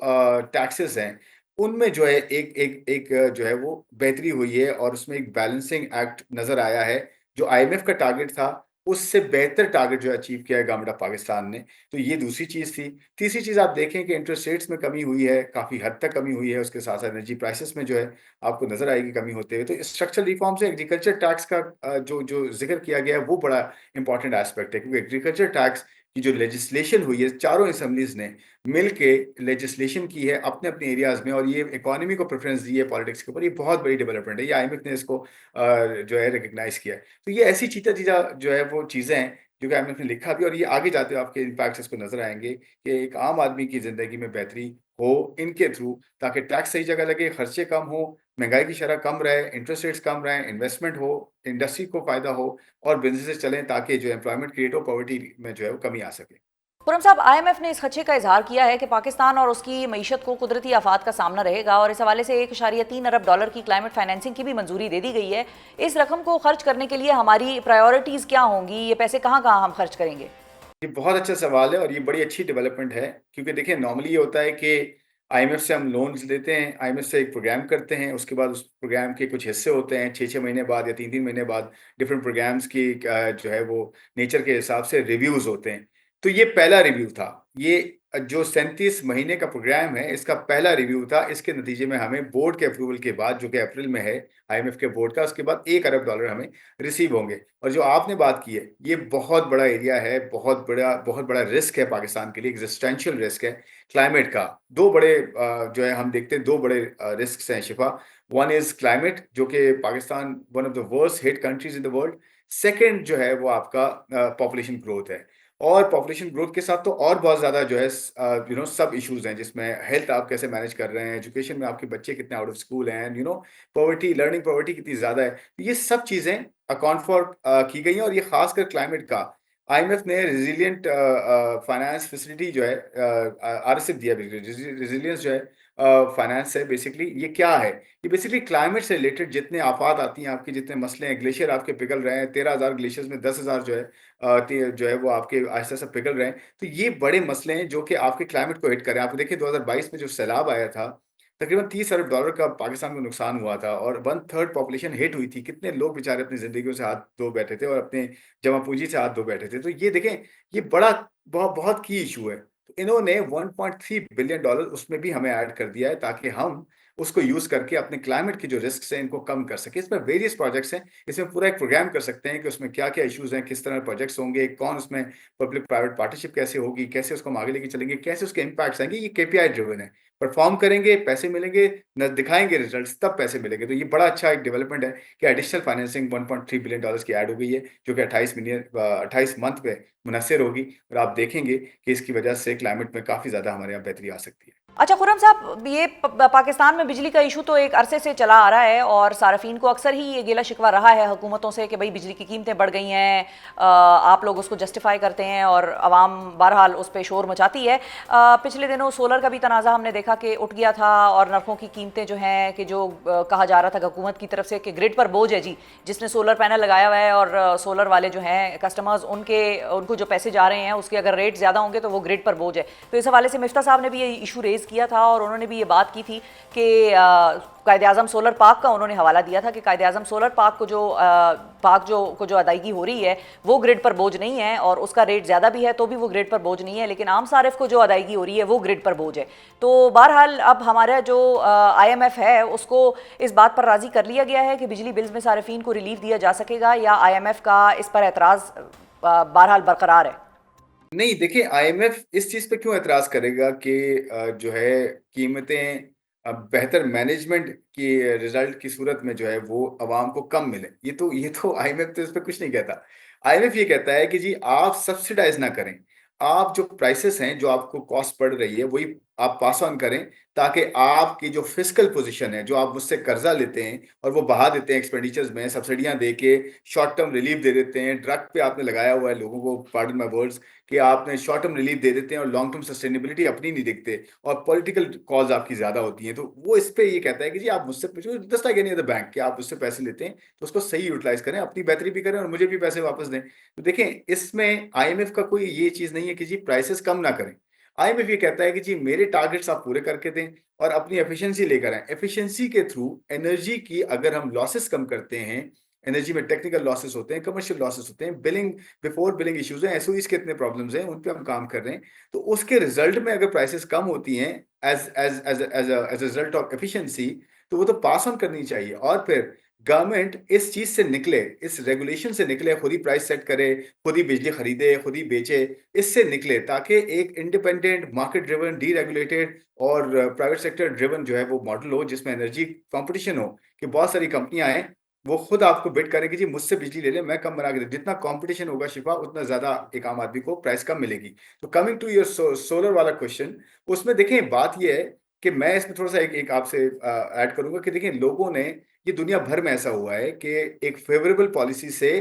टैक्सेस हैं उनमें जो है एक जो है वो बेहतरी हुई है और उसमें एक बैलेंसिंग एक्ट नजर आया है। जो आईएमएफ का टारगेट था उससे बेहतर टारगेट जो अचीव किया है गवर्नमेंट ऑफ पाकिस्तान ने। तो ये दूसरी चीज़ थी। तीसरी चीज़ आप देखें कि इंटरेस्ट रेट्स में कमी हुई है, काफ़ी हद तक कमी हुई है। उसके साथ साथ एनर्जी प्राइसेस में जो है आपको नजर आएगी कमी होते हुए। तो स्ट्रक्चरल रिफॉर्म से एग्रीकल्चर टैक्स का जो जो जिक्र किया गया है वो बड़ा इंपॉर्टेंट एस्पेक्ट है, क्योंकि एग्रीकल्चर टैक्स की जो लेजिस्लेशन हुई है चारों असेंबलीज ने मिल के लेजिस्लेशन की है अपने अपने एरियाज में, और ये इकोनॉमी को प्रेफरेंस दी है पॉलिटिक्स के ऊपर। ये बहुत बड़ी डेवलपमेंट है, ये आईएमएफ ने इसको जो है रिकग्नाइज किया है। तो ये ऐसी चीज़ें चीज़ें जो है वो चीज़ें हैं जो कि आईएमएफ ने लिखा भी, और ये आगे जाते हुए आपके इम्पैक्ट इसको नजर आएंगे कि एक आम आदमी की जिंदगी में बेहतरी हो इनके थ्रू, ताकि टैक्स सही जगह लगे, खर्चे कम हो, महंगाई की शरह कम रहे, इंटरेस्ट रेट्स कम रहें, इन्वेस्टमेंट हो, इंडस्ट्री को फायदा हो और बिजनेसेस चलें, ताकि जो एम्प्लॉयमेंट क्रिएट हो, पॉवर्टी में जो है वो कमी आ सके। खुर्रम साहब, आईएमएफ ने इस खदशे का इजहार किया है कि पाकिस्तान और उसकी मईशत को कुदरती आफात का सामना रहेगा और इस हवाले से $1.3 अरब की क्लाइमेट फाइनेंसिंग की भी मंजूरी दे दी गई है। इस रकम को खर्च करने के लिए हमारी प्रायोरिटीज़ क्या होंगी? ये पैसे कहाँ कहाँ हम खर्च करेंगे? ये बहुत अच्छा सवाल है और ये बड़ी अच्छी डेवलपमेंट है, क्योंकि देखिए नॉर्मली ये होता है कि आईएमएफ से हम लोन्स लेते हैं, आईएमएफ से एक प्रोग्राम करते हैं, उसके बाद उस प्रोग्राम के कुछ हिस्से होते हैं 6-6 महीने बाद या 3-3 महीने बाद डिफरेंट प्रोग्राम्स की जो है वो नेचर के हिसाब से रिव्यूज होते हैं। तो ये पहला रिव्यू था। ये जो 37 महीने का प्रोग्राम है इसका पहला रिव्यू था। इसके नतीजे में हमें बोर्ड के अप्रूवल के बाद, जो कि अप्रैल में है आईएमएफ के बोर्ड का, उसके बाद $1 अरब हमें रिसीव होंगे। और जो आपने बात की है ये बहुत बड़ा एरिया है, बहुत बड़ा रिस्क है पाकिस्तान के लिए, एग्जिस्टेंशियल रिस्क है क्लाइमेट का। दो बड़े जो है हम देखते हैं, दो बड़े रिस्क हैं शिफा। वन इज क्लाइमेट, जो कि Pakistan one of the worst hit countries in the world. Second जो है वो आपका पॉपुलेशन ग्रोथ है। और पॉपुलेशन ग्रोथ के साथ तो और बहुत ज़्यादा जो है सब इश्यूज हैं, जिसमें हेल्थ आप कैसे मैनेज कर रहे हैं, एजुकेशन में आपके बच्चे कितने आउट ऑफ स्कूल हैं, पॉवर्टी, लर्निंग पॉवर्टी कितनी ज़्यादा है। तो ये सब चीज़ें अकाउंट फॉर की गई हैं, और ये खासकर क्लाइमेट का आईएमएफ ने रिजिलियंट फाइनेंस फैसिलिटी जो है आरएसएफ दिया। रिजिलियंस जो है फाइनेंस है बेसिकली। ये क्या है? ये बेसिकली क्लाइमेट से रिलेटेड जितने आफात आती हैं, आपके जितने मसले हैं, ग्लेशियर आपके पिघल रहे हैं, 13,000 ग्लेशियर्स में 10,000 जो है जो है वो आपके आहिस्ता से पिघल रहे हैं। तो ये बड़े मसले हैं जो कि आपके क्लाइमेट को हिट करें। आप देखिए 2022 में जो सैलाब आया था, तकरीबन $30 अरब का पाकिस्तान में नुकसान हुआ था और 1/3 पॉपुलेशन हिट हुई थी। कितने लोग बेचारे अपनी जिंदगियों से हाथ धो बैठे थे और अपने जमा पूंजी से हाथ धो बैठे थे। तो ये देखें, ये बड़ा बहुत बहुत की इशू है। तो इन्होंने $1.3 बिलियन उसमें भी हमें ऐड कर दिया है, ताकि हम उसको यूज करके अपने क्लाइमेट के जो रिस्क हैं इनको कम कर सके। इसमें वेरियस प्रोजेक्ट्स हैं, इसमें पूरा एक प्रोग्राम कर सकते हैं कि उसमें क्या क्या इश्यूज हैं, किस तरह प्रोजेक्ट्स होंगे, कौन उसमें पब्लिक प्राइवेट पार्टनरशिप कैसे होगी, कैसे उसको हम आगे लेके चलेंगे, कैसे उसके इम्पैक्ट्स आएंगे। ये केपीआई ड्रिवन है। परफॉर्म करेंगे पैसे मिलेंगे, न दिखाएंगे रिजल्ट्स तब पैसे मिलेंगे। तो ये बड़ा अच्छा एक डेवलपमेंट है कि एडिशनल फाइनेंसिंग $1.3 बिलियन की ऐड हो गई है, जो कि 28 मंथ पे मुनस्सर होगी। और आप देखेंगे कि इसकी वजह से क्लाइमेट में काफ़ी ज़्यादा हमारे यहाँ बेहतरी आ सकती है। अच्छा खुर्रम साहब, ये पाकिस्तान में बिजली का इशू तो एक अरसे से चला आ रहा है और सार्फिन को अक्सर ही ये गिला शिकवा रहा है हुकूमतों से कि भाई बिजली की कीमतें बढ़ गई हैं। आप लोग उसको जस्टिफाई करते हैं और आवाम बहरहाल उस पर शोर मचाती है। पिछले दिनों सोलर का भी तनाज़ा हमने देखा कि उठ गया था और नरखों की कीमतें जो हैं कि जो कहा जा रहा था हुकूमत की तरफ से कि ग्रिड पर बोझ है जी, जिसने सोलर पैनल लगाया हुआ है और सोलर वाले जो हैं कस्टमर्स, उनको जो पैसे जा रहे हैं उसके अगर रेट ज़्यादा होंगे तो वो ग्रिड पर बोझ है। तो इस हवाले से मिफ्ता साहब ने भी ये इशू रेज़ किया था और उन्होंने भी ये बात की थी कि कायदे-आज़म सोलर पार्क का उन्होंने हवाला दिया था कि कायदे-आज़म सोलर पार्क को जो अदायगी हो रही है वो ग्रिड पर बोझ नहीं है और उसका रेट ज़्यादा भी है तो भी वो ग्रिड पर बोझ नहीं है, लेकिन आम सारिफ को जो अदायगी हो रही है वो ग्रिड पर बोझ है। तो बहरहाल अब हमारा जो आईएमएफ है उसको इस बात पर राज़ी कर लिया गया है कि बिजली बिल्स में सारिफिन को रिलीफ दिया जा सकेगा, या आईएमएफ का इस पर एतराज़ बहरहाल बरकरार है? नहीं, देखिए आईएमएफ इस चीज़ पे क्यों एतराज़ करेगा कि जो है कीमतें बेहतर मैनेजमेंट की रिजल्ट की सूरत में जो है वो अवाम को कम मिले। ये तो आईएमएफ तो इस पे कुछ नहीं कहता। आईएमएफ ये कहता है कि जी आप सब्सिडाइज़ ना करें। आप जो प्राइसेज़ हैं, जो आपको कॉस्ट पड़ रही है, वही आप पास ऑन करें, ताकि आपकी जो फिस्कल पोज़ीशन है, जो आप मुझसे कर्ज़ा लेते हैं और वो बहा देते हैं एक्सपेंडिचर्स में, सब्सिडियाँ दे के शॉर्ट टर्म रिलीफ दे देते हैं। ड्रग पे आपने लगाया हुआ है लोगों को, पार्डन माय वर्ड्स, कि आपने शॉर्ट टर्म रिलीफ दे देते हैं और लॉन्ग टर्म सस्टेनेबिलिटी अपनी नहीं देखते, और पॉलिटिकल कॉल्स आपकी ज़्यादा होती हैं। तो वो इस पे ये कहता है कि जी आप मुझसे, just like any other bank, कि आप मुझसे पैसे लेते हैं तो उसको सही यूटिलाइज़ करें, अपनी बेहतरी भी करें और मुझे भी पैसे वापस दें। तो देखें, इसमें आईएमएफ का कोई ये चीज़ नहीं है कि जी प्राइसेज़ कम ना करें। आईएमएफ ये कहता है कि जी मेरे टारगेट्स आप पूरे करके दें और अपनी एफिशिएंसी लेकर आएँ। एफिशिएंसी के थ्रू एनर्जी की अगर हम लॉसेस कम करते हैं, एनर्जी में टेक्निकल लॉसेस होते हैं, कमर्शियल लॉसेस होते हैं, बिलिंग, बिफोर बिलिंग इश्यूज़ हैं, एसओईज़ के इतने प्रॉब्लम्स हैं, उन पे हम काम कर रहे हैं। तो उसके रिजल्ट में अगर प्राइसेस कम होती हैं as a result of efficiency, तो वो तो पास ऑन करनी चाहिए। और फिर गवर्नमेंट इस चीज़ से निकले, इस रेगुलेशन से निकले, खुद ही प्राइस सेट करे, खुद ही बिजली खरीदे, खुद ही बेचे, इससे निकले, ताकि एक इंडिपेंडेंट, मार्केट ड्रिवन, डीरेगुलेटेड और प्राइवेट सेक्टर ड्रिवन जो है वो मॉडल हो, जिसमें एनर्जी कॉम्पिटिशन हो, कि बहुत सारी कंपनियाँ आएँ, वो खुद आपको बिड करे कि जी मुझसे बिजली ले लें, मैं कम बना के दूँ। जितना कॉम्पिटिशन होगा शिफ़ा, उतना ज़्यादा एक आम आदमी को प्राइस कम मिलेगी। तो कमिंग टू योर सोलर वाला क्वेश्चन, उसमें देखें बात ये है कि मैं इसमें थोड़ा-सा एक एक आपसे ऐड करूँगा कि देखिए, लोगों ने, ये दुनिया भर में ऐसा हुआ है कि एक फ़ेवरेबल पॉलिसी से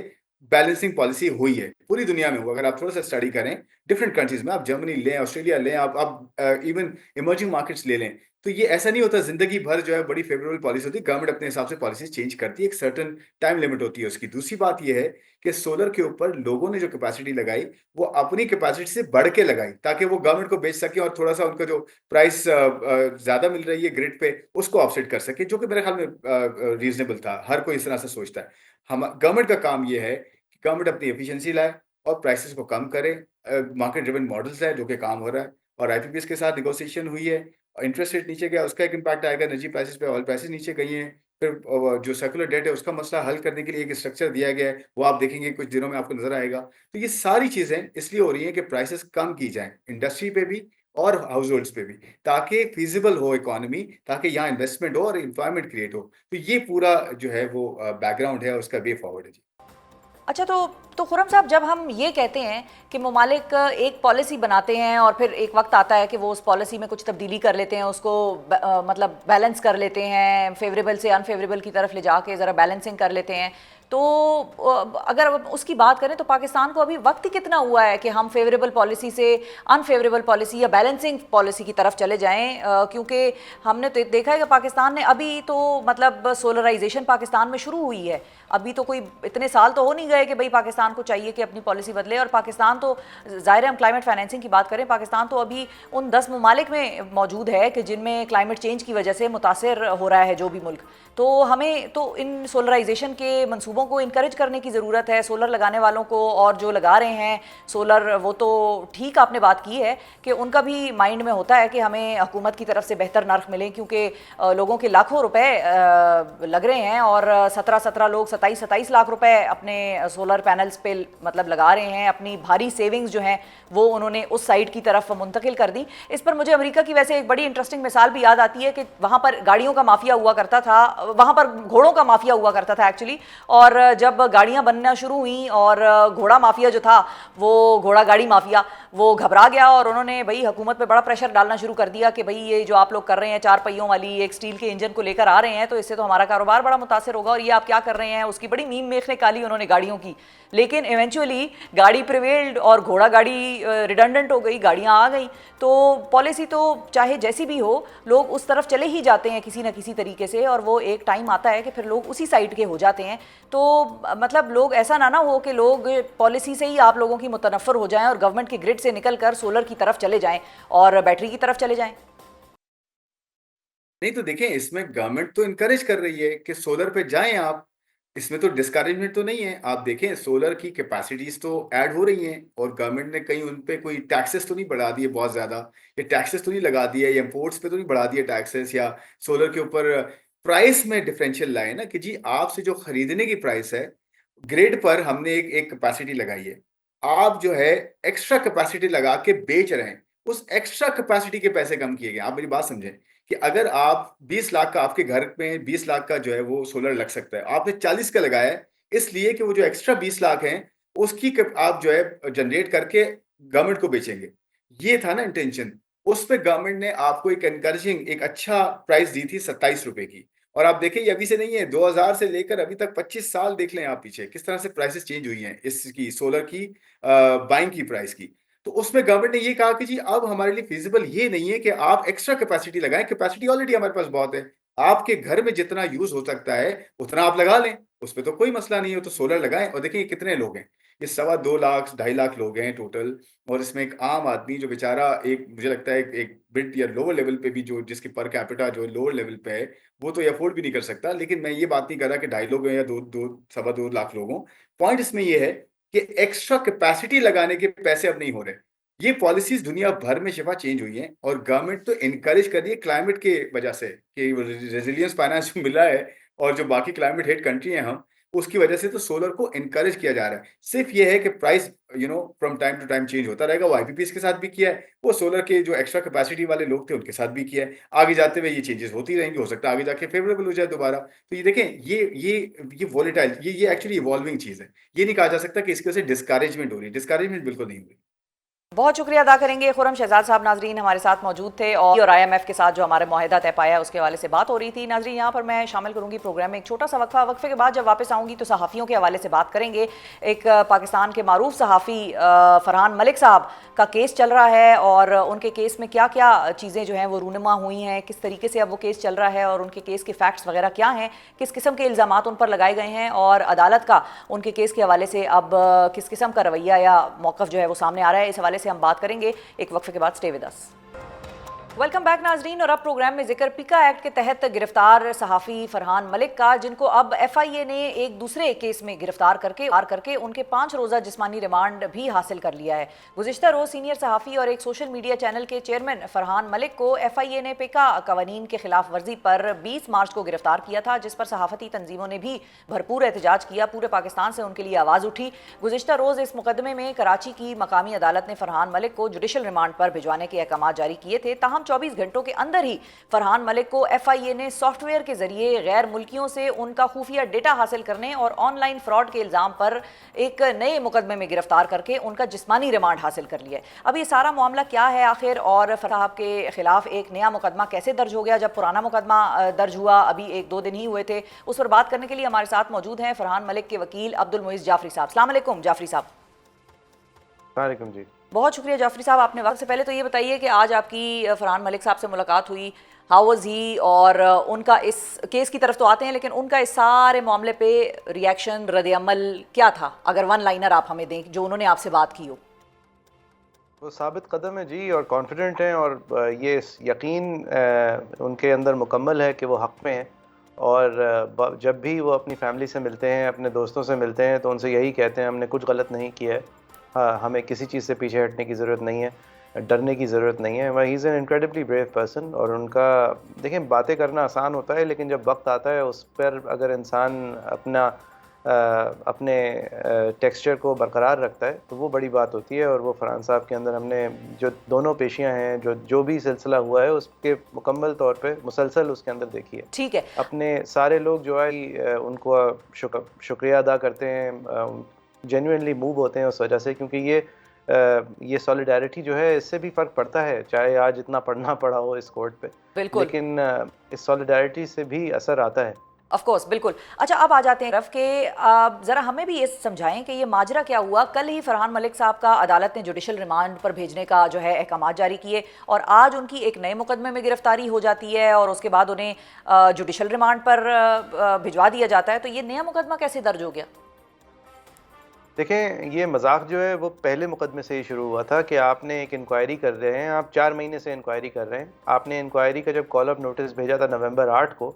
बैलेंसिंग पॉलिसी हुई है। पूरी दुनिया में हुआ, अगर आप थोड़ा-सा स्टडी करें, डिफरेंट कंट्रीज़ में, आप जर्मनी लें, ऑस्ट्रेलिया लें, आप इवन इमर्जिंग मार्केट्स ले लें। तो ये ऐसा नहीं होता ज़िंदगी भर जो है बड़ी फ़ेवरेबल पॉलिसी होती है, गवर्नमेंट अपने हिसाब से पॉलिसीज़ चेंज करती है, एक सर्टेन टाइम लिमिट होती है उसकी। दूसरी बात ये है कि सोलर के ऊपर लोगों ने जो कैपेसिटी लगाई, वो अपनी कैपेसिटी से बढ़ के लगाई, ताकि वो गवर्नमेंट को बेच सकें और थोड़ा-सा उनका जो प्राइस ज़्यादा मिल रही है ग्रिड पे, उसको ऑफसेट कर सकें, जो कि मेरे ख्याल में रीज़नेबल था। हर कोई इस तरह से सोचता है। हम गवर्नमेंट का काम ये है कि गवर्नमेंट अपनी एफिशिएंसी लाए और प्राइसेज़ को कम करे। मार्केट ड्रिवन मॉडल्स है, जो कि काम हो रहा है, और आईपीपीएस के साथ नेगोशिएशन हुई है। इंटरेस्ट रेट नीचे गया, उसका एक इम्पैक्ट आएगा एनर्जी प्राइसेस पे, ऑयल प्राइसेस नीचे गई हैं। फिर जो सर्कुलर डेट है, उसका मसला हल करने के लिए एक स्ट्रक्चर दिया गया है, वो आप देखेंगे कुछ दिनों में आपको नज़र आएगा। तो ये सारी चीज़ें इसलिए हो रही हैं कि प्राइसेस कम की जाएँ, इंडस्ट्री पे भी और हाउसहोल्ड्स पे भी, ताकि फ़ीज़िबल हो इकोनॉमी, ताकि यहाँ इन्वेस्टमेंट हो और एम्प्लॉयमेंट क्रिएट हो। तो ये पूरा जो है वो बैकग्राउंड है, उसका वे फॉरवर्ड है। जी। अच्छा, तो खुर्रम साहब, जब हम ये कहते हैं कि ममालिक एक पॉलिसी बनाते हैं और फिर एक वक्त आता है कि वो उस पॉलिसी में कुछ तब्दीली कर लेते हैं, उसको मतलब बैलेंस कर लेते हैं, फेवरेबल से अनफेवरेबल की तरफ ले जाके ज़रा बैलेंसिंग कर लेते हैं, तो अगर अब उसकी बात करें तो पाकिस्तान को अभी वक्त ही कितना हुआ है कि हम फेवरेबल पॉलिसी से अनफेवरेबल पॉलिसी या बैलेंसिंग पॉलिसी की तरफ चले जाएं? क्योंकि हमने तो देखा है कि पाकिस्तान ने अभी तो मतलब सोलराइजेशन पाकिस्तान में शुरू हुई है, अभी तो कोई इतने साल तो हो नहीं गए कि भाई पाकिस्तान को चाहिए कि अपनी पॉलिसी बदले। और पाकिस्तान तो, ज़ाहिर है हम क्लाइमेट फाइनेंसिंग की बात करें, पाकिस्तान तो अभी उन 10 ममालिक में मौजूद है कि जिनमें क्लाइमेट चेंज की वजह से मुतासर हो रहा है जो भी मुल्क। तो हमें तो इन सोलराइजेशन के मंसूबों को इनकरेज करने की ज़रूरत है, सोलर लगाने वालों को, और जो लगा रहे हैं सोलर, वो तो ठीक आपने बात की है कि उनका भी माइंड में होता है कि हमें हुकूमत की तरफ से बेहतर नर्ख मिले, क्योंकि लोगों के लाखों रुपए लग रहे हैं और 17 लोग 27 लाख रुपए अपने सोलर पैनल्स पे मतलब लगा रहे हैं। अपनी भारी सेविंग्स जो हैं वो उन्होंने उस साइड की तरफ मुंतकिल कर दी। इस पर मुझे अमेरिका की वैसे एक बड़ी इंटरेस्टिंग मिसाल भी याद आती है कि वहाँ पर गाड़ियों का माफिया हुआ करता था, वहाँ पर घोड़ों का माफिया हुआ करता था एक्चुअली। और जब गाड़ियाँ बनना शुरू हुई और घोड़ा माफिया जो था, वो घोड़ा गाड़ी माफिया, वो घबरा गया और उन्होंने भाई हुकूमत पे बड़ा प्रेशर डालना शुरू कर दिया कि भाई ये जो आप लोग कर रहे हैं 4 पहियों वाली एक स्टील के इंजन को लेकर आ रहे हैं, तो इससे तो हमारा कारोबार बड़ा मुतासर होगा, और ये आप क्या कर रहे हैं। उसकी बड़ी मीम मेख निकाली उन्होंने गाड़ियों की, लेकिन इवेंचुअली गाड़ी प्रिवेल्ड और घोड़ा गाड़ी रिडंडेंट हो गई, गाड़ियाँ आ गई। तो पॉलिसी तो चाहे जैसी भी हो, लोग उस तरफ चले ही जाते हैं किसी ना किसी तरीके से, और वो एक टाइम आता है कि फिर लोग उसी साइड के हो जाते हैं। तो मतलब लोग ऐसा ना हो कि लोग पॉलिसी से ही आप लोगों की मुतनफ़र हो जाएं और गवर्नमेंट के ग्रिड से निकल कर सोलर की तरफ चले जाएं और बैटरी की तरफ चले जाएं। नहीं तो देखें, इसमें गवर्नमेंट तो इनकरेज कर रही है कि सोलर पे जाएं आप। इसमें तो डिस्करेजमेंट तो नहीं है। आप देखें, सोलर की कैपेसिटीज तो ऐड हो रही हैं और गवर्नमेंट ने कहीं उन पे कोई टैक्सेस तो नहीं बढ़ा दिए बहुत ज़्यादा, या टैक्सेस तो नहीं लगा दिए, या इम्पोर्ट्स पे तो नहीं बढ़ा दिए टैक्सेस, या सोलर के ऊपर प्राइस में डिफरेंशियल लाए ना, कि जी आपसे जो खरीदने की प्राइस है, ग्रिड पर हमने एक एक कैपेसिटी लगाई है, आप जो है एक्स्ट्रा कैपेसिटी लगा के बेच रहे हैं, उस एक्स्ट्रा कैपेसिटी के पैसे कम किए गए। आप मेरी बात समझें कि अगर आप 20 लाख का, आपके घर में 20 लाख का जो है वो सोलर लग सकता है, आपने 40 का लगाया है, इसलिए कि वो जो एक्स्ट्रा 20 लाख हैं उसकी आप जो है जनरेट करके गवर्नमेंट को बेचेंगे। ये था ना इंटेंशन। उस पे गवर्नमेंट ने आपको एक एनकरेजिंग, एक अच्छा प्राइस दी थी 27 रुपए की। और आप देखें ये अभी से नहीं है, 2000 से लेकर अभी तक 25 साल देख लें आप पीछे, किस तरह से प्राइसेस चेंज हुई हैं इसकी, सोलर की बाइंग की प्राइस की। तो उसमें गवर्नमेंट ने ये कहा कि जी अब हमारे लिए फिजिबल ये नहीं है कि आप एक्स्ट्रा कैपेसिटी लगाएं, कैपेसिटी ऑलरेडी हमारे पास बहुत है, आपके घर में जितना यूज हो सकता है उतना आप लगा लें, उस पर तो कोई मसला नहीं है, तो सोलर लगाएं। और देखिए कितने लोग हैं, ये 2.25 लाख 2.5 लाख लोग हैं टोटल। और इसमें एक आम आदमी जो बेचारा, एक मुझे लगता है एक बिट या लोअर लेवल पे भी, जो जिसकी पर कैपिटा जो लोअर लेवल पे है, वो तो अफोर्ड भी नहीं कर सकता। लेकिन मैं ये बात नहीं कर रहा कि 2.5 लोग हैं या 2.25 लाख लोग हों। पॉइंट इसमें ये है कि एक्स्ट्रा कैपेसिटी लगाने के पैसे अब नहीं हो रहे। ये पॉलिसीज दुनिया भर में शिफा चेंज हुई हैं, और गवर्नमेंट तो इनकरेज कर रही है क्लाइमेट के वजह से कि रेजिलियंस फाइनेंस जो मिल रहा है, और जो बाकी क्लाइमेट हेड कंट्री हैं हम, उसकी वजह से तो सोलर को इनकरेज किया जा रहा है। सिर्फ ये है कि price from time to time change होता रहेगा। वो आईपीपीएस के साथ भी किया है, वो सोलर के जो एक्स्ट्रा कैपेसिटी वाले लोग थे उनके साथ भी किया है। आगे जाते हुए ये चेंजेस होती रहेंगी, हो सकता है आगे जाके फेवरेबल हो जाए दोबारा। तो ये देखें, ये वॉलेटाइल, ये एक्चुअली इवॉल्विंग चीज है। ये नहीं कहा जा सकता कि इसकी वजह से डिस्करेजमेंट हो रही है, डिस्करेजमेंट बिल्कुल नहीं हो रही। बहुत शुक्रिया अदा करेंगे खुर्रम शहजाद साहब। नाजरीन हमारे साथ मौजूद थे और IMF के साथ जो हमारे मुआहदा तय पाया उसके हवाले से बात हो रही थी। नाजरीन यहाँ पर मैं शामिल करूंगी प्रोग्राम में एक छोटा सा वक्फा। वक्फे के बाद जब वापस आऊंगी तो सहाफ़ियों के हवाले से बात करेंगे। एक पाकिस्तान के मारूफ सहाफ़ी फरहान मलिक साहब का केस चल रहा है और उनके केस में क्या क्या चीज़ें जो हैं वो रूनुमा हुई हैं, किस तरीके से अब वो केस चल रहा है और उनके केस के फैक्ट्स वगैरह क्या हैं, किस किस्म के इल्ज़ामात उन पर लगाए गए हैं और अदालत का उनके केस के हवाले से अब किस किस्म का रवैया या मौक़िफ़ जो है वो सामने आ रहा है। इस हवाले से हम बात करेंगे एक वक्फे के बाद। Stay with us. Welcome back नाजरीन। और अब प्रोग्राम में जिक्र पिका एक्ट के तहत गिरफ्तार सहाफ़ी फरहान मलिक का, जिनको अब FIA ने एक दूसरे केस में गिरफ्तार करके उनके 5 रोज़ा जिस्मानी रिमांड भी हासिल कर लिया है। गुज़िश्ता रोज़ सीनियर सहाफ़ी और एक सोशल मीडिया चैनल के चेयरमैन फरहान मलिक को FIA ने पिका कवानीन के खिलाफ वर्जी पर 20 मार्च को गिरफ्तार किया था, जिस पर सहाफ़ती तंजीमों ने भी भरपूर एहतजाज किया। पूरे पाकिस्तान से उनके लिए आवाज़ उठी। गुज़िश्ता रोज़ इस मुकदमे में कराची की मकामी अदालत ने फरहान मलिक को जुडिशल रिमांड पर भिजवाने के अहकाम जारी किए थे। ताहम 24 घंटों के अंदर ही फरहान मलिक को FIA ने सॉफ्टवेयर के जरिए गैर मुल्कियों से उनका खुफिया डेटा हासिल करने और ऑनलाइन फ्रॉड के इल्जाम पर एक नए मुकदमे में गिरफ्तार करके उनका जिस्मानी रिमांड हासिल कर लिया है। अब ये सारा मामला क्या है आखिर, और फरहान के खिलाफ एक नया मुकदमा कैसे दर्ज हो गया जब पुराना मुकदमा दर्ज हुआ अभी 1-2 दिन ही हुए थे, उस पर बात करने के लिए हमारे साथ मौजूद हैं फरहान मलिक के वकील अब्दुल मुइज़ जाफरी साहब। अस्सलाम वालेकुम जाफरी साहब। वालेकुम जी। बहुत शुक्रिया जाफरी साहब, आपने वक्त से पहले तो ये बताइए कि आज आपकी फरहान मलिक साहब से मुलाकात हुई, हाउ वाज ही, और उनका इस केस की तरफ तो आते हैं लेकिन उनका इस सारे मामले पे रिएक्शन, रद्द-ए-अमल क्या था? अगर वन लाइनर आप हमें दें जो उन्होंने आपसे बात की हो। वो साबित कदम है जी और कॉन्फिडेंट हैं, और ये यकीन उनके अंदर मुकम्मल है कि वो हक़ में हैं। और जब भी वो अपनी फैमिली से मिलते हैं, अपने दोस्तों से मिलते हैं, तो उनसे यही कहते हैं हमने कुछ गलत नहीं किया है, हाँ, हमें किसी चीज़ से पीछे हटने की ज़रूरत नहीं है, डरने की ज़रूरत नहीं है। He is an incredibly brave person. और उनका देखें, बातें करना आसान होता है लेकिन जब वक्त आता है उस पर अगर इंसान अपने टेक्सचर को बरकरार रखता है तो वो बड़ी बात होती है। और वो फरहान साहब के अंदर हमने जो दोनों पेशियां हैं, जो भी सिलसिला हुआ है उसके मुकम्मल तौर पे मुसलसल उसके अंदर देखी है। ठीक है, अपने सारे लोग जो है उनको शुक्रिया अदा करते हैं, जेन्युइनली मूव होते हैं उस वजह से, क्योंकि ये सॉलिडारिटी जो है इससे भी फ़र्क पड़ता है, चाहे आज इतना पढ़ना पड़ा हो इस कोर्ट पे, बिल्कुल, लेकिन इस सॉलिडारिटी से भी असर आता है। ऑफ कोर्स, बिल्कुल। अच्छा, अब आ जाते हैं रफ़ के, ज़रा हमें भी ये समझाएं कि ये माजरा क्या हुआ। कल ही फरहान मलिक साहब का अदालत ने जुडिशल रिमांड पर भेजने का जो है अहकाम जारी किए और आज उनकी एक नए मुकदमे में गिरफ्तारी हो जाती है और उसके बाद उन्हें जुडिशल रिमांड पर भिजवा दिया जाता है। तो ये नया मुकदमा कैसे दर्ज हो गया? देखें, ये मजाक जो है वो पहले मुकदमे से ही शुरू हुआ था कि आपने एक इंक्वायरी कर रहे हैं, आप 4 महीने से इंक्वायरी कर रहे हैं। आपने इंक्वायरी का जब कॉल अप नोटिस भेजा था नवंबर 8 को,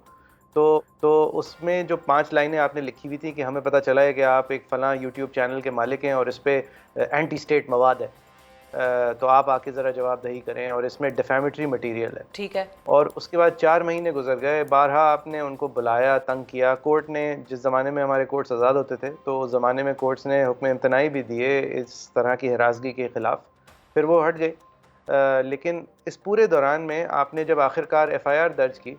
तो उसमें जो 5 लाइनें आपने लिखी हुई थी कि हमें पता चला है कि आप एक फ़लाँ यूट्यूब चैनल के मालिक हैं और इस पर एंटी स्टेट मवाद है, तो आप आके ज़रा जवाबदही करें और इसमें डिफेमेटरी मटेरियल है। ठीक है। और उसके बाद 4 महीने गुजर गए, बारहा आपने उनको बुलाया, तंग किया। कोर्ट ने, जिस ज़माने में हमारे कोर्ट्स आज़ाद होते थे, तो उस ज़माने में कोर्ट्स ने हुक्म इम्तनाई भी दिए इस तरह की हरासगी के ख़िलाफ़, फिर वो हट गए। लेकिन इस पूरे दौरान में आपने जब आखिरकार एफआईआर दर्ज की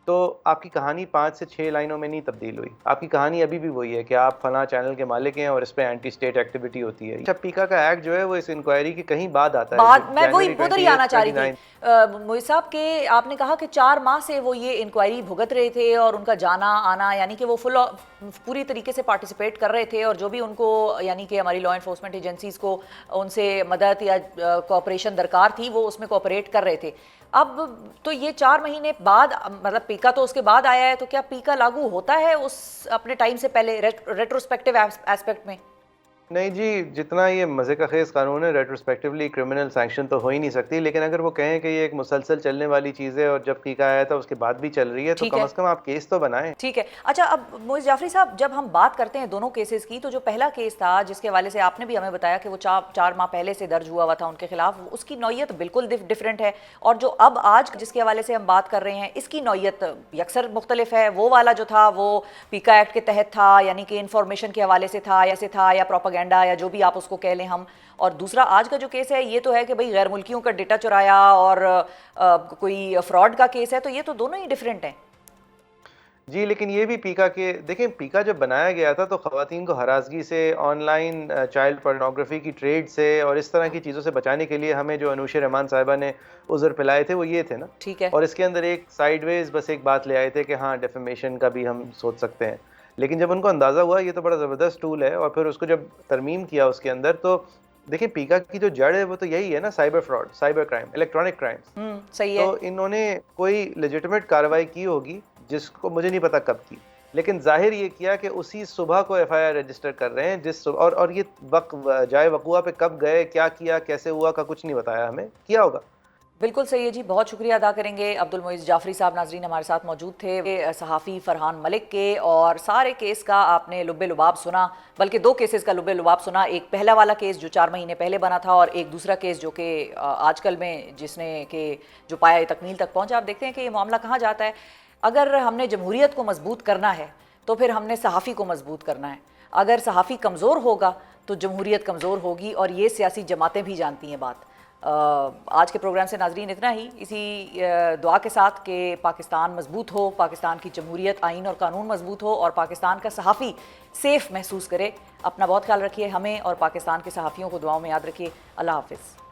तो आपकी कहानी 5 से 6 लाइनों में नहीं तब्दील हुई। आपकी कहानी अभी भी वही है कि आप फलां चैनल के मालिक हैं और इस पे एंटी स्टेट एक्टिविटी होती है। अच्छा, पीका का एक्ट जो है वो इस इंक्वायरी के कहीं बाद आता है। बाद मैं वही जनवरी उधर ही आना चाह रही 28, थी मोहित साहब के, आपने कहा कि 4 माह से वो ये इंक्वायरी भुगत रहे थे और उनका जाना आना यानी कि वो पूरी तरीके से पार्टिसिपेट कर रहे थे और जो भी उनको यानी कि हमारी लॉ एनफोर्समेंट एजेंसीज को उनसे मदद या कोऑपरेशन दरकार थी वो उसमें कोऑपरेट कर रहे थे। अब तो ये 4 महीने बाद, मतलब पीका तो उसके बाद आया है, तो क्या पीका लागू होता है उस अपने टाइम से पहले रेट्रोस्पेक्टिव एस्पेक्ट में? नहीं जी, जितना ये मज़े का खेज़ कानून है, रेट्रोस्पेक्टिवली क्रिमिनल सैंक्शन तो हो ही नहीं सकती। लेकिन अगर वो कहें कि ये एक मुसलसल चलने वाली चीज़ है और जब पीका आया था उसके बाद भी चल रही है, तो ठीक कम है। से कम आप केस तो बनाएं। ठीक है। अच्छा, अब मोइज़ जाफरी साहब, जब हम बात करते हैं दोनों केसेस की, तो जो पहला केस था जिसके हवाले से आपने भी हमें बताया कि वो 4 माह पहले से दर्ज हुआ था उनके खिलाफ, उसकी नौयत बिल्कुल डिफरेंट है, और जो अब आज जिसके हवाले से हम बात कर रहे हैं इसकी नौयत यकसर मुख्तलिफ है। वो वाला जो था वो पीका एक्ट के तहत था, यानी कि इंफॉर्मेशन के हवाले से था या प्रोपागेंडा या जो भी आप उसको कह लें हम, और दूसरा आज का जो केस है ये तो है कि भाई गैर मुल्कियों का डेटा चुराया और कोई फ्रॉड का केस है, तो ये तो दोनों ही डिफरेंट हैं। जी, लेकिन ये भी पीका के देखें, पीका जब बनाया गया था तो ख़वातीन को हरासगी से, ऑनलाइन चाइल्ड पोर्नोग्राफी की ट्रेड से और इस तरह की चीज़ों से बचाने के लिए हमें जो अनूशे रहमान साहिबा ने उज़र पिलाए थे वो ये थे ना। ठीक है। और इसके अंदर एक साइडवेज बस एक बात ले आए थे कि हाँ, डेफेमेशन का भी हम सोच सकते हैं। लेकिन जब उनको अंदाज़ा हुआ ये तो बड़ा ज़बरदस्त टूल है, और फिर उसको जब तरमीम किया उसके अंदर, तो देखिए पीका की जो जड़ है वो तो यही है ना, cyber fraud, cyber crime, electronic crime. सही है। तो इन्होंने कोई लेजिटिमेट कार्रवाई की होगी जिसको मुझे नहीं पता कब की, लेकिन जाहिर ये किया कि उसी सुबह को एफआईआर रजिस्टर कर रहे हैं जिस और ये जाए वक़ुआ पे कब गए, क्या किया, कैसे हुआ का कुछ नहीं बताया हमें, किया होगा। बिल्कुल सही है जी, बहुत शुक्रिया अदा करेंगे अब्दुल मोइज़ जाफरी साहब। नाजरीन, हमारे साथ मौजूद थे सहाफ़ी फरहान मलिक के, और सारे केस का आपने लुब्बे लुबाब सुना, बल्कि 2 केसेस का लुब्बे लुबाब सुना। एक पहला वाला केस जो 4 महीने पहले बना था, और एक दूसरा केस जो कि आजकल में जिसने कि जो पाया तकमील तक पहुंचा। आप देखते हैं कि ये मामला कहाँ जाता है। अगर हमने जमहूरियत को मजबूत करना है तो फिर हमने सहाफ़ी को मजबूत करना है। अगर सहाफ़ी कमज़ोर होगा तो जमहूरियत कमज़ोर होगी, और ये सियासी जमातें भी जानती हैं बात। आज के प्रोग्राम से नाजरीन इतना ही, इसी दुआ के साथ कि पाकिस्तान मजबूत हो, पाकिस्तान की जमहूरियत, आइन और कानून मजबूत हो, और पाकिस्तान का सहाफ़ी सेफ़ महसूस करे। अपना बहुत ख्याल रखिए, हमें और पाकिस्तान के सहाफ़ियों को दुआओं में याद रखिए। अल्लाह हाफ़िज़।